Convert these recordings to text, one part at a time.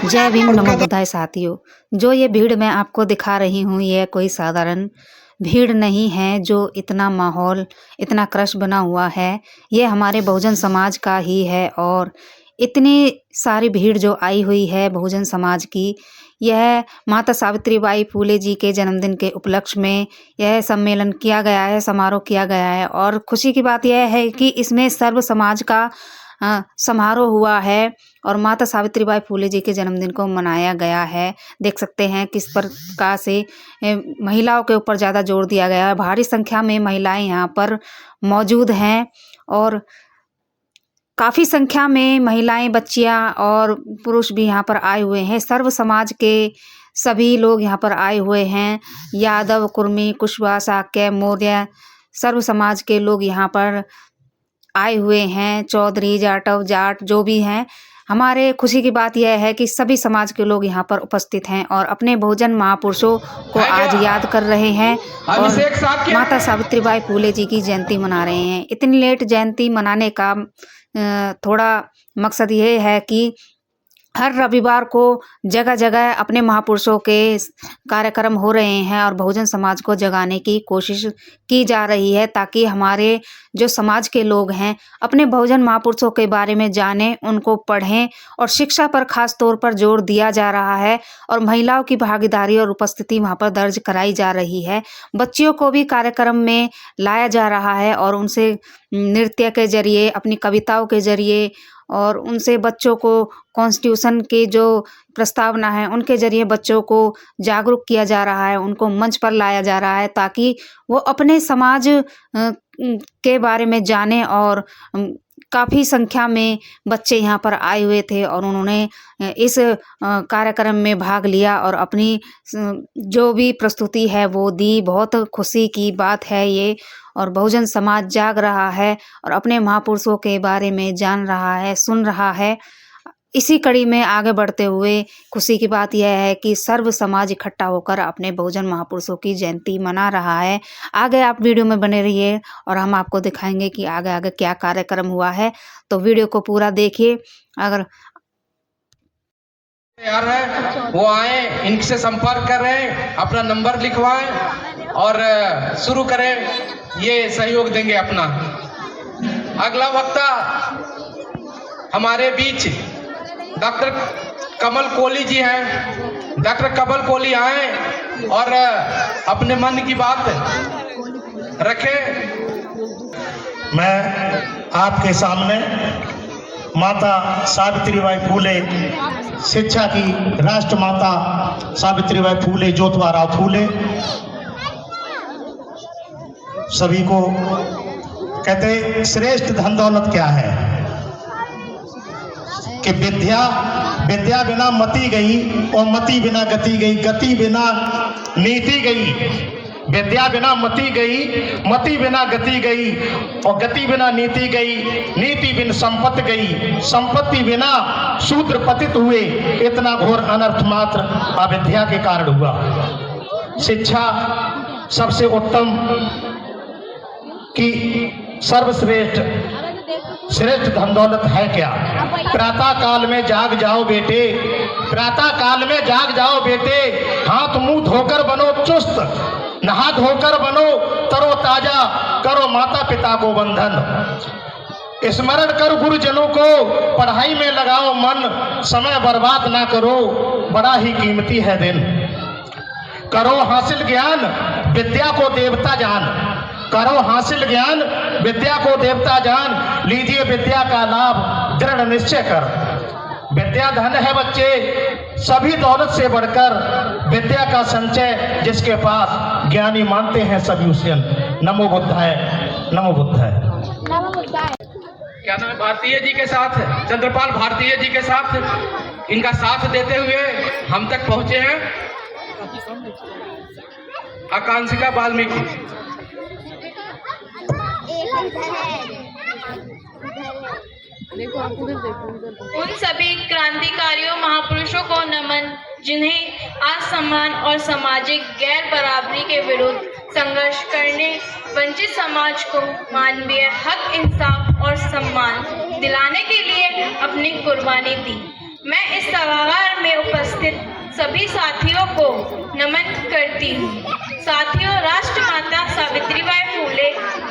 जय भीम नमो बुद्धाय साथियों। जो ये भीड़ मैं आपको दिखा रही हूँ, यह कोई साधारण भीड़ नहीं है। जो इतना माहौल, इतना क्रश बना हुआ है, ये हमारे बहुजन समाज का ही है। और इतनी सारी भीड़ जो आई हुई है बहुजन समाज की, यह माता सावित्रीबाई फूले जी के जन्मदिन के उपलक्ष्य में यह सम्मेलन किया गया है, समारोह किया गया है। और खुशी की बात यह है कि इसमें सर्व समाज का समारोह हुआ है और माता सावित्रीबाई फूले जी के जन्मदिन को मनाया गया है। देख सकते हैं किस प्रकार से महिलाओं के ऊपर ज़्यादा जोर दिया गया है। भारी संख्या में महिलाएं यहाँ पर मौजूद हैं और काफ़ी संख्या में महिलाएं, बच्चियां और पुरुष भी यहाँ पर आए हुए हैं। सर्व समाज के सभी लोग यहाँ पर आए हुए हैं। यादव, कुर्मी, कुशवाहा, शाक्य, मौर्य, सर्व समाज के लोग यहाँ पर आए हुए हैं। चौधरी, जाटव, जाट जो भी हैं। हमारे खुशी की बात यह है कि सभी समाज के लोग यहाँ पर उपस्थित हैं और अपने बहुजन महापुरुषों को आज याद कर रहे हैं और माता सावित्रीबाई फूले जी की जयंती मना रहे हैं। इतनी लेट जयंती मनाने का थोड़ा मकसद ये है कि हर रविवार को जगह जगह अपने महापुरुषों के कार्यक्रम हो रहे हैं और बहुजन समाज को जगाने की कोशिश की जा रही है, ताकि हमारे जो समाज के लोग हैं अपने बहुजन महापुरुषों के बारे में जानें, उनको पढ़ें। और शिक्षा पर खास तौर पर जोर दिया जा रहा है और महिलाओं की भागीदारी और उपस्थिति वहाँ पर दर्ज कराई जा रही है। बच्चियों को भी कार्यक्रम में लाया जा रहा है और उनसे नृत्य के जरिए, अपनी कविताओं के जरिए और उनसे बच्चों को कॉन्स्टिट्यूशन के जो प्रस्तावना है उनके जरिए बच्चों को जागरूक किया जा रहा है, उनको मंच पर लाया जा रहा है ताकि वो अपने समाज के बारे में जाने। और काफ़ी संख्या में बच्चे यहाँ पर आए हुए थे और उन्होंने इस कार्यक्रम में भाग लिया और अपनी जो भी प्रस्तुति है वो दी। बहुत खुशी की बात है ये। और बहुजन समाज जाग रहा है और अपने महापुरुषों के बारे में जान रहा है, सुन रहा है। इसी कड़ी में आगे बढ़ते हुए खुशी की बात यह है कि सर्व समाज इकट्ठा होकर अपने बहुजन महापुरुषों की जयंती मना रहा है। आगे आप वीडियो में बने रहिए और हम आपको दिखाएंगे कि आगे आगे क्या कार्यक्रम हुआ है, तो वीडियो को पूरा देखिए। अगर यार है वो आए, इनसे संपर्क करें, अपना नंबर लिखवाएं और शुरू करें। ये सहयोग देंगे अपना। अगला वक्ता हमारे बीच डॉक्टर कमल कोहली जी हैं। डॉक्टर कमल कोहली आए और अपने मन की बात रखें। मैं आपके सामने माता सावित्रीबाई फूले, शिक्षा की राष्ट्रमाता सावित्रीबाई फूले, ज्योतिबा फूले, सभी को कहते श्रेष्ठ धन दौलत क्या है कि विद्या बिना मति गई और मति बिना गति गई, गति बिना नीति गई। विद्या बिना मति गई, मति बिना गति गई और गति बिना नीति गई, नीति बिन संपत्ति गई, संपत्ति बिना शूद्र पतित हुए। इतना घोर अनर्थ मात्र अविद्या के कारण हुआ। शिक्षा सबसे उत्तम की श्रेष्ठ धन दौलत है क्या? प्रातः काल में जाग जाओ बेटे, प्रातः काल में जाग जाओ बेटे, हाथ मुंह धोकर बनो चुस्त, नहा धोकर बनो तरोताजा, करो माता पिता को बंधन, स्मरण कर गुरुजनों को, पढ़ाई में लगाओ मन, समय बर्बाद ना करो, बड़ा ही कीमती है दिन। करो हासिल ज्ञान, विद्या को देवता जान, करो हासिल ज्ञान, विद्या को देवता जान, लीजिए विद्या का लाभ, दृढ़ निश्चय कर। विद्या धन है बच्चे, सभी दौलत से बढ़कर विद्या का संचय जिसके पास, ज्ञानी मानते हैं सभी उसे। नमो बुद्धाय, नमो बुद्धाय। क्या नाम है? भारतीय जी के साथ, चंद्रपाल भारतीय जी के साथ, इनका साथ देते हुए हम तक पहुंचे हैं आकांक्षिका वाल्मीकि। उन सभी क्रांतिकारियों, महापुरुषों को नमन जिन्हें आज सम्मान और सामाजिक गैर बराबरी के विरुद्ध संघर्ष करने, वंचित समाज को मानवीय हक, इंसाफ और सम्मान दिलाने के लिए अपनी कुर्बानी दी। मैं इस सभागार में सभी साथियों को नमन करती हूँ। साथियों, राष्ट्रमाता सावित्रीबाई फूले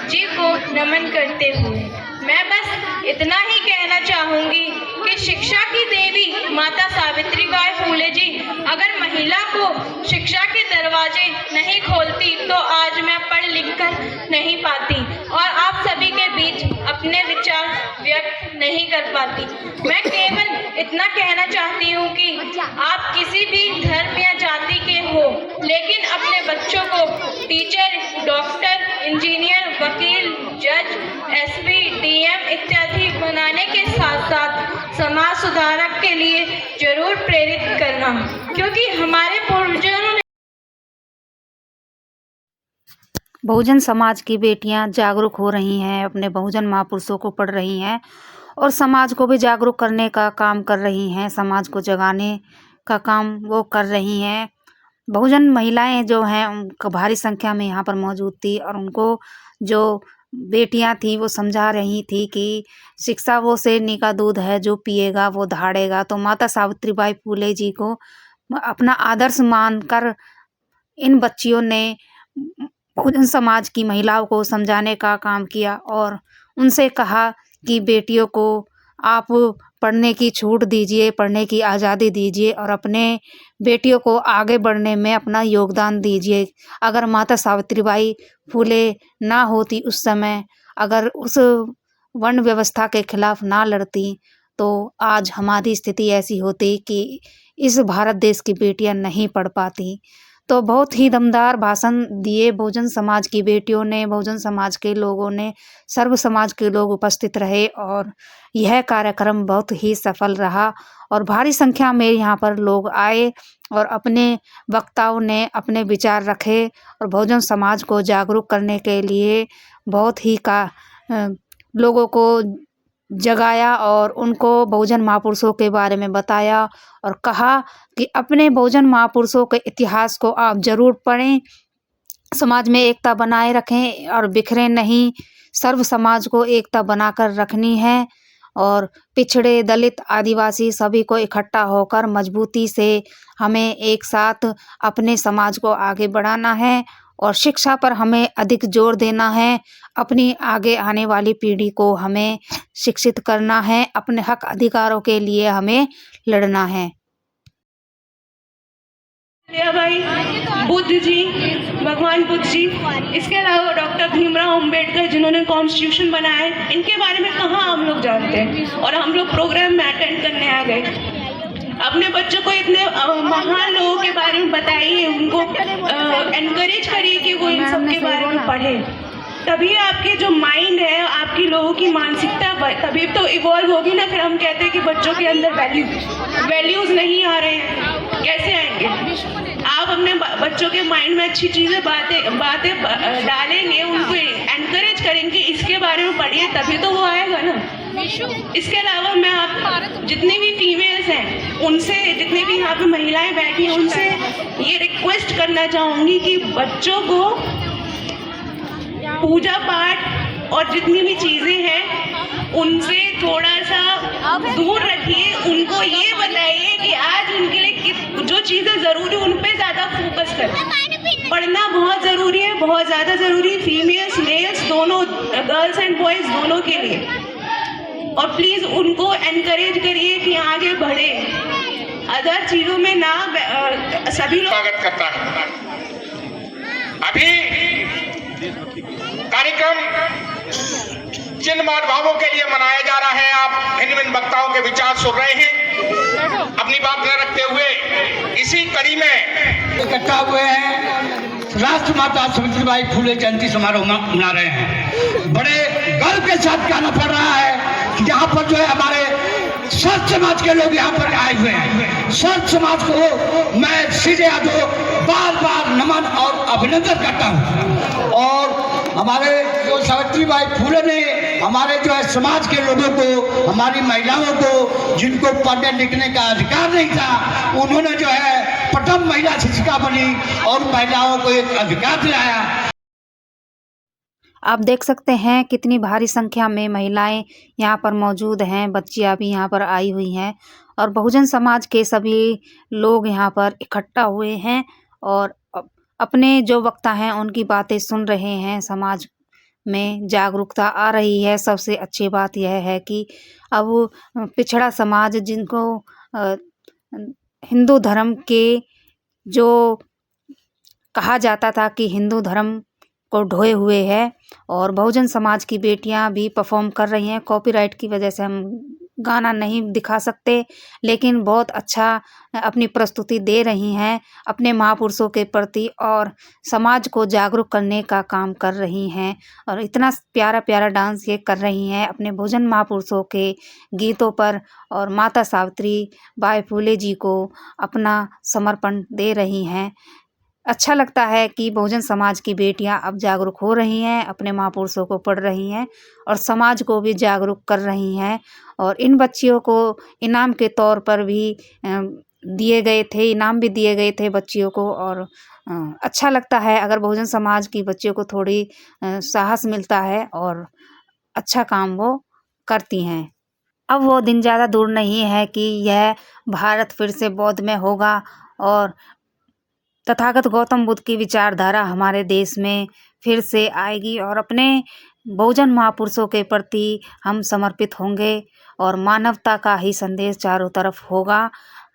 जी को नमन करते हुए मैं बस इतना ही कहना चाहूँगी कि शिक्षा की देवी माता सावित्रीबाई फूले जी अगर महिला को शिक्षा के दरवाजे नहीं खोलती तो आज मैं पढ़ लिख कर नहीं पाती और आप सभी के बीच अपने विचार व्यक्त नहीं कर पाती। मैं केवल इतना कहना चाहती हूँ कि आप किसी भी धर्म या जाति के हो, लेकिन अपने बच्चों को टीचर, डॉक्टर, इंजीनियर, वकील, जज, एसपी, डीएम इत्यादि बनाने के साथ साथ समाज सुधारक के लिए जरूर प्रेरित करना, क्योंकि हमारे पूर्वजों ने बहुजन समाज की बेटियां जागरूक हो रही हैं, अपने बहुजन महापुरुषों को पढ़ रही हैं और समाज को भी जागरूक करने का काम कर रही हैं, समाज को जगाने का काम वो कर रही हैं। बहुजन महिलाएं जो हैं उनका भारी संख्या में यहाँ पर मौजूद थी और उनको जो बेटियां थी वो समझा रही थी कि शिक्षा वो शेरनी का दूध है, जो पिएगा वो दहाड़ेगा। तो माता सावित्रीबाई फूले जी को अपना आदर्श मानकर इन बच्चियों ने बहुजन समाज की महिलाओं को समझाने का काम किया और उनसे कहा कि बेटियों को आप पढ़ने की छूट दीजिए, पढ़ने की आज़ादी दीजिए और अपने बेटियों को आगे बढ़ने में अपना योगदान दीजिए। अगर माता सावित्रीबाई फूले ना होती उस समय, अगर उस वर्ण व्यवस्था के खिलाफ ना लड़ती तो आज हमारी स्थिति ऐसी होती कि इस भारत देश की बेटियां नहीं पढ़ पाती। तो बहुत ही दमदार भाषण दिए बहुजन समाज की बेटियों ने, बहुजन समाज के लोगों ने, सर्व समाज के लोग उपस्थित रहे और यह कार्यक्रम बहुत ही सफल रहा और भारी संख्या में यहाँ पर लोग आए और अपने वक्ताओं ने अपने विचार रखे और बहुजन समाज को जागरूक करने के लिए बहुत ही लोगों को जगाया और उनको बहुजन महापुरुषों के बारे में बताया और कहा कि अपने बहुजन महापुरुषों के इतिहास को आप ज़रूर पढ़ें, समाज में एकता बनाए रखें और बिखरें नहीं। सर्व समाज को एकता बनाकर रखनी है और पिछड़े, दलित, आदिवासी सभी को इकट्ठा होकर मजबूती से हमें एक साथ अपने समाज को आगे बढ़ाना है और शिक्षा पर हमें अधिक जोर देना है। अपनी आगे आने वाली पीढ़ी को हमें शिक्षित करना है, अपने हक अधिकारों के लिए हमें लड़ना है। भाई बुद्ध जी, भगवान बुद्ध जी, इसके अलावा डॉक्टर भीमराव अंबेडकर जिन्होंने कॉन्स्टिट्यूशन बनाया है, इनके बारे में कहाँ हम लोग जानते हैं और हम लोग प्रोग्राम में अटेंड करने आ गए। अपने बच्चों को इतने महान लोगों के बारे में बताइए, उनको एनकरेज करिए कि वो इन सब के बारे में पढ़े, तभी आपके जो माइंड है, आपकी लोगों की मानसिकता तभी तो इवॉल्व होगी ना। फिर हम कहते हैं कि बच्चों के अंदर वैल्यूज नहीं आ रहे हैं, कैसे आएंगे? आप अपने बच्चों के माइंड में अच्छी चीज़ें बातें डालेंगे, उनको एनकरेज करेंगे, इसके बारे में पढ़िए, तभी तो वो आएगा ना। इसके अलावा मैं आप जितने भी फीमेल्स हैं उनसे, जितने भी यहाँ पे महिलाएं बैठी हैं उनसे ये रिक्वेस्ट करना चाहूँगी कि बच्चों को पूजा पाठ और जितनी भी चीज़ें हैं उनसे थोड़ा सा दूर रखिए। उनको ये बताइए कि आज उनके लिए जो चीज़ें ज़रूरी उन पे ज़्यादा फोकस करें। पढ़ना बहुत ज़रूरी है, बहुत ज़्यादा ज़रूरी, फीमेल्स मेल्स दोनों, गर्ल्स एंड बॉयज़ दोनों के लिए। और प्लीज़ उनको एनकरेज करिए कि आगे बढ़े, अदर चीज़ों में ना सभी लोग स्वागत करता है। अभी कार्यक्रम जिन महानुभावों के लिए मनाया जा रहा है, आप भिन्न भिन्न वक्ताओं के विचार सुन रहे हैं। अपनी बात न रखते हुए इसी कड़ी में इकट्ठा हुए हैं, राष्ट्रमाता सावित्रीबाई फूले जयंती समारोह मना रहे हैं। बड़े गर्व के साथ कहना पड़ रहा है कि यहाँ पर जो है हमारे सर्व समाज के लोग यहाँ पर आए हुए हैं। सर्व समाज को मैं सीधे यादव बार बार नमन और अभिनंदन करता हूँ। और हमारे जो सावित्रीबाई फूले ने हमारे जो है समाज के लोगों को, हमारी महिलाओं को, जिनको पढ़ने लिखने का अधिकार नहीं था, उन्होंने जो है प्रथम महिला शिक्षिका बनी और महिलाओं को एक अधिकार दिलाया। आप देख सकते हैं कितनी भारी संख्या में महिलाएं यहाँ पर मौजूद हैं, बच्चियां भी यहाँ पर आई हुई हैं और बहुजन समाज के सभी लोग यहाँ पर इकट्ठा हुए हैं और अपने जो वक्ता हैं उनकी बातें सुन रहे हैं। समाज में जागरूकता आ रही है। सबसे अच्छी बात यह है कि अब पिछड़ा समाज जिनको हिंदू धर्म के जो कहा जाता था कि हिंदू धर्म को ढोए हुए है, और बहुजन समाज की बेटियां भी परफॉर्म कर रही हैं। कॉपीराइट की वजह से हम गाना नहीं दिखा सकते, लेकिन बहुत अच्छा अपनी प्रस्तुति दे रही हैं अपने महापुरुषों के प्रति और समाज को जागरूक करने का काम कर रही हैं। और इतना प्यारा प्यारा डांस ये कर रही हैं अपने बहुजन महापुरुषों के गीतों पर, और माता सावित्री बाई फुले जी को अपना समर्पण दे रही हैं। अच्छा लगता है कि बहुजन समाज की बेटियां अब जागरूक हो रही हैं, अपने महापुरुषों को पढ़ रही हैं और समाज को भी जागरूक कर रही हैं। और इन बच्चियों को इनाम के तौर पर भी दिए गए थे, इनाम भी दिए गए थे बच्चियों को। और अच्छा लगता है अगर बहुजन समाज की बच्चियों को थोड़ी साहस मिलता है और अच्छा काम वो करती हैं। अब वो दिन ज़्यादा दूर नहीं है कि यह भारत फिर से बौद्ध में होगा और तथागत गौतम बुद्ध की विचारधारा हमारे देश में फिर से आएगी और अपने बहुजन महापुरुषों के प्रति हम समर्पित होंगे और मानवता का ही संदेश चारों तरफ होगा।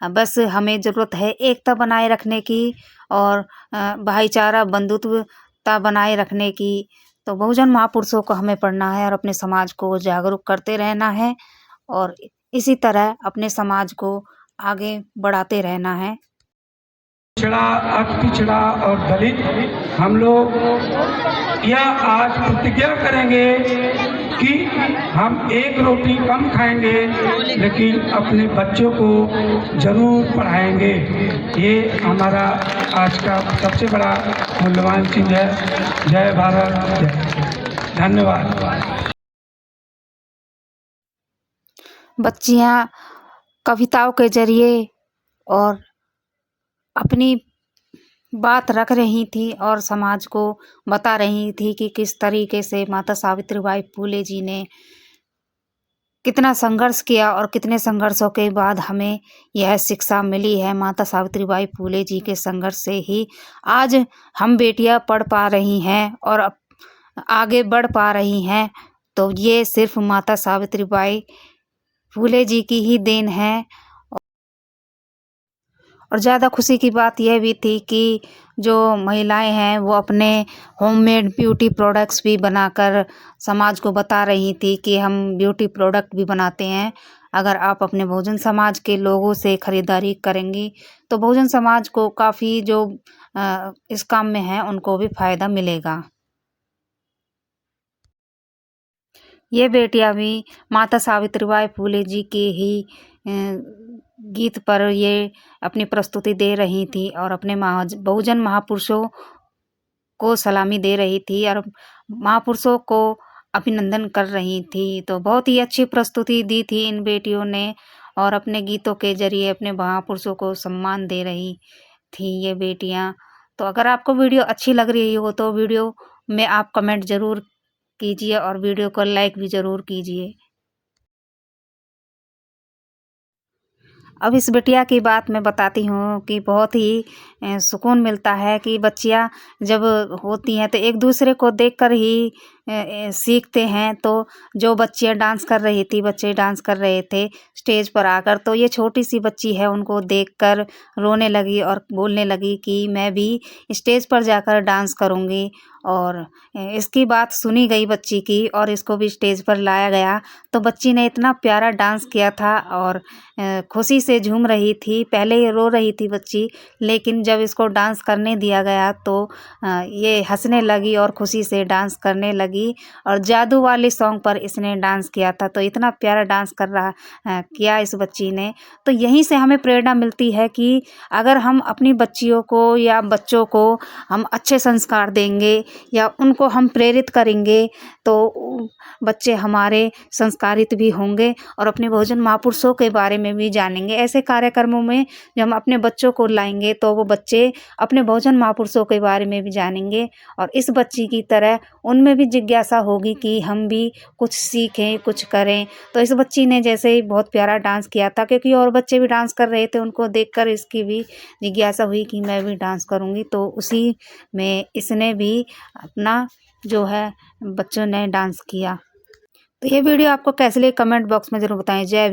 बस हमें ज़रूरत है एकता बनाए रखने की और भाईचारा बंधुत्वता बनाए रखने की। तो बहुजन महापुरुषों को हमें पढ़ना है और अपने समाज को जागरूक करते रहना है और इसी तरह अपने समाज को आगे बढ़ाते रहना है। पिछड़ा, अति पिछड़ा और दलित हम लोग यह आज प्रतिज्ञा करेंगे कि हम एक रोटी कम खाएंगे लेकिन अपने बच्चों को जरूर पढ़ाएंगे। ये हमारा आज का सबसे बड़ा मूल्यवान चीज है। जय भारत, जय। धन्यवाद। बच्चियां कविताओं के जरिए और अपनी बात रख रही थी और समाज को बता रही थी कि किस तरीके से माता सावित्रीबाई फुले जी ने कितना संघर्ष किया और कितने संघर्षों के बाद हमें यह शिक्षा मिली है। माता सावित्रीबाई फुले जी के संघर्ष से ही आज हम बेटियां पढ़ पा रही हैं और अब आगे बढ़ पा रही हैं। तो ये सिर्फ माता सावित्रीबाई फुले जी की ही देन है। और ज़्यादा खुशी की बात यह भी थी कि जो महिलाएं हैं वो अपने होममेड ब्यूटी प्रोडक्ट्स भी बनाकर समाज को बता रही थी कि हम ब्यूटी प्रोडक्ट भी बनाते हैं। अगर आप अपने बहुजन समाज के लोगों से ख़रीदारी करेंगी तो बहुजन समाज को काफ़ी जो इस काम में है उनको भी फ़ायदा मिलेगा। ये बेटियां भी माता सावित्रीबाई फुले जी के ही गीत पर ये अपनी प्रस्तुति दे रही थी और अपने बहुजन महापुरुषों को सलामी दे रही थी और महापुरुषों को अभिनंदन कर रही थी। तो बहुत ही अच्छी प्रस्तुति दी थी इन बेटियों ने और अपने गीतों के जरिए अपने महापुरुषों को सम्मान दे रही थी ये बेटियां। तो अगर आपको वीडियो अच्छी लग रही हो तो वीडियो में आप कमेंट ज़रूर कीजिए और वीडियो को लाइक भी ज़रूर कीजिए। अब इस बिटिया की बात मैं बताती हूँ कि बहुत ही सुकून मिलता है कि बच्चियाँ जब होती हैं तो एक दूसरे को देखकर ही सीखते हैं। तो जो बच्चियाँ डांस कर रही थी, बच्चे डांस कर रहे थे स्टेज पर आकर, तो ये छोटी सी बच्ची है उनको देखकर रोने लगी और बोलने लगी कि मैं भी स्टेज पर जाकर डांस करूँगी। और इसकी बात सुनी गई बच्ची की और इसको भी स्टेज पर लाया गया। तो बच्ची ने इतना प्यारा डांस किया था और खुशी से झूम रही थी। पहले ये रो रही थी बच्ची, लेकिन जब इसको डांस करने दिया गया तो ये हंसने लगी और खुशी से डांस करने लगी और जादू वाले सॉन्ग पर इसने डांस किया था। तो इतना प्यारा डांस किया इस बच्ची ने। तो यहीं से हमें प्रेरणा मिलती है कि अगर हम अपनी बच्चियों को या बच्चों को हम अच्छे संस्कार देंगे या उनको हम प्रेरित करेंगे तो बच्चे हमारे संस्कारित भी होंगे और अपने बहुजन महापुरुषों के बारे में भी जानेंगे। ऐसे कार्यक्रमों में जब हम अपने बच्चों को लाएंगे तो वो बच्चे अपने बहुजन महापुरुषों के बारे में भी जानेंगे और इस बच्ची की तरह उनमें भी जिज्ञासा होगी कि हम भी कुछ सीखें, कुछ करें। तो इस बच्ची ने जैसे ही बहुत प्यारा डांस किया था, क्योंकि और बच्चे भी डांस कर रहे थे, उनको देखकर इसकी भी जिज्ञासा हुई कि मैं भी डांस करूँगी। तो उसी में इसने भी अपना जो है बच्चों ने डांस किया। तो ये वीडियो आपको कैसे लगी कमेंट बॉक्स में ज़रूर बताएं। जय